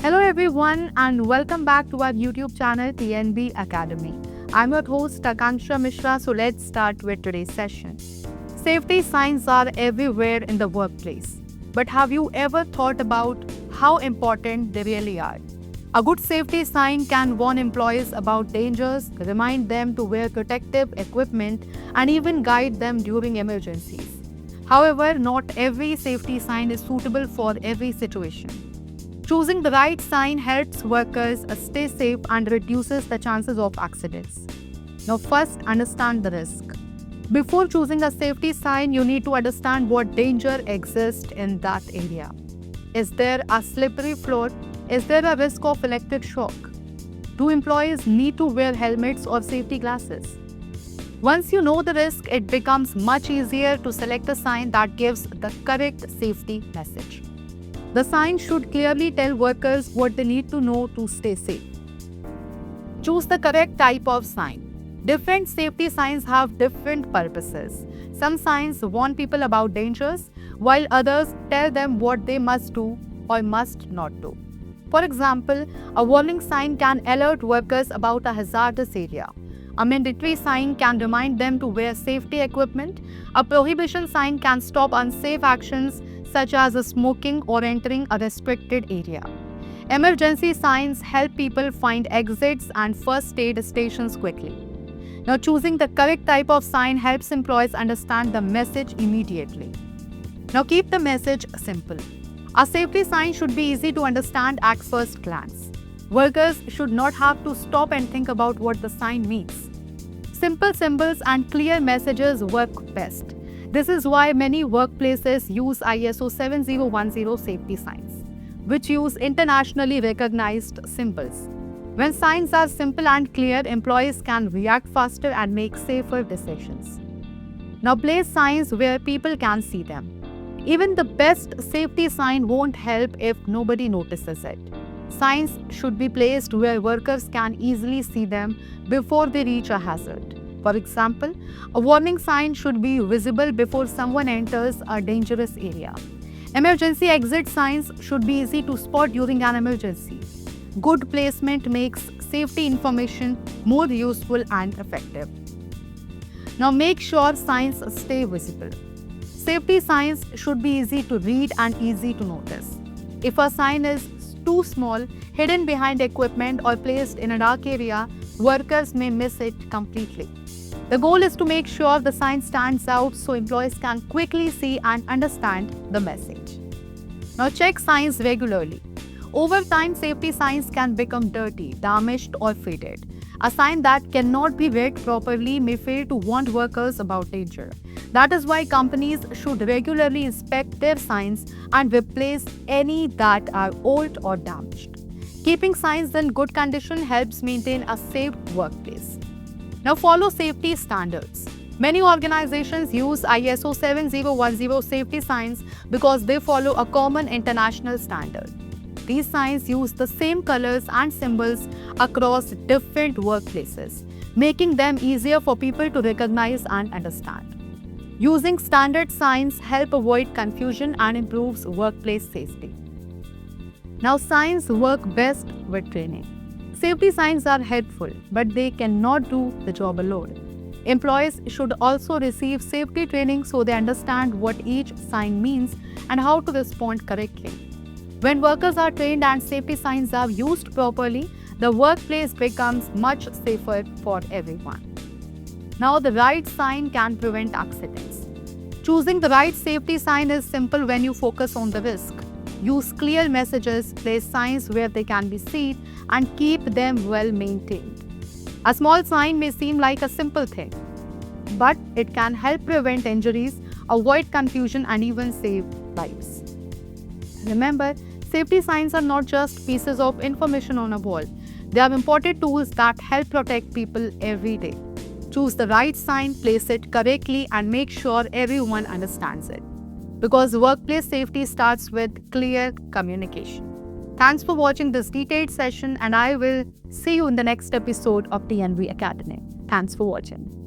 Hello everyone and welcome back to our YouTube channel TNB Academy. I'm your host Akanksha Mishra, so let's start with today's session. Safety signs are everywhere in the workplace, but have you ever thought about how important they really are? A good safety sign can warn employees about dangers, remind them to wear protective equipment, and even guide them during emergencies. However, not every safety sign is suitable for every situation. Choosing the right sign helps workers stay safe and reduces the chances of accidents. Now, first, understand the risk. Before choosing a safety sign, you need to understand what danger exists in that area. Is there a slippery floor? Is there a risk of electric shock? Do employees need to wear helmets or safety glasses? Once you know the risk, it becomes much easier to select a sign that gives the correct safety message. The sign should clearly tell workers what they need to know to stay safe. Choose the correct type of sign. Different safety signs have different purposes. Some signs warn people about dangers, while others tell them what they must do or must not do. For example, a warning sign can alert workers about a hazardous area. A mandatory sign can remind them to wear safety equipment. A prohibition sign can stop unsafe actions such as smoking or entering a restricted area. Emergency signs help people find exits and first aid stations quickly. Now, choosing the correct type of sign helps employees understand the message immediately. Now, keep the message simple. A safety sign should be easy to understand at first glance. Workers should not have to stop and think about what the sign means. Simple symbols and clear messages work best. This is why many workplaces use ISO 7010 safety signs, which use internationally recognized symbols. When signs are simple and clear, employees can react faster and make safer decisions. Now, place signs where people can see them. Even the best safety sign won't help if nobody notices it. Signs should be placed where workers can easily see them before they reach a hazard. For example, a warning sign should be visible before someone enters a dangerous area. Emergency exit signs should be easy to spot during an emergency. Good placement makes safety information more useful and effective. Now, make sure signs stay visible. Safety signs should be easy to read and easy to notice. If a sign is too small, hidden behind equipment, or placed in a dark area, workers may miss it completely. The goal is to make sure the sign stands out so employees can quickly see and understand the message. Now, check signs regularly. Over time, safety signs can become dirty, damaged, or faded. A sign that cannot be read properly may fail to warn workers about danger. That is why companies should regularly inspect their signs and replace any that are old or damaged. Keeping signs in good condition helps maintain a safe workplace. Now, follow safety standards. Many organizations use ISO 7010 safety signs because they follow a common international standard. These signs use the same colors and symbols across different workplaces, making them easier for people to recognize and understand. Using standard signs help avoid confusion and improves workplace safety. Now, signs work best with training. Safety signs are helpful, but they cannot do the job alone. Employees should also receive safety training so they understand what each sign means and how to respond correctly. When workers are trained and safety signs are used properly, the workplace becomes much safer for everyone. Now, the right sign can prevent accidents. Choosing the right safety sign is simple when you focus on the risk. Use clear messages, place signs where they can be seen, and keep them well maintained. A small sign may seem like a simple thing, but it can help prevent injuries, avoid confusion, and even save lives. Remember, safety signs are not just pieces of information on a wall. They are important tools that help protect people every day. Choose the right sign, place it correctly, and make sure everyone understands it. Because workplace safety starts with clear communication. Thanks for watching this detailed session, and I will see you in the next episode of TNB Academy. Thanks for watching.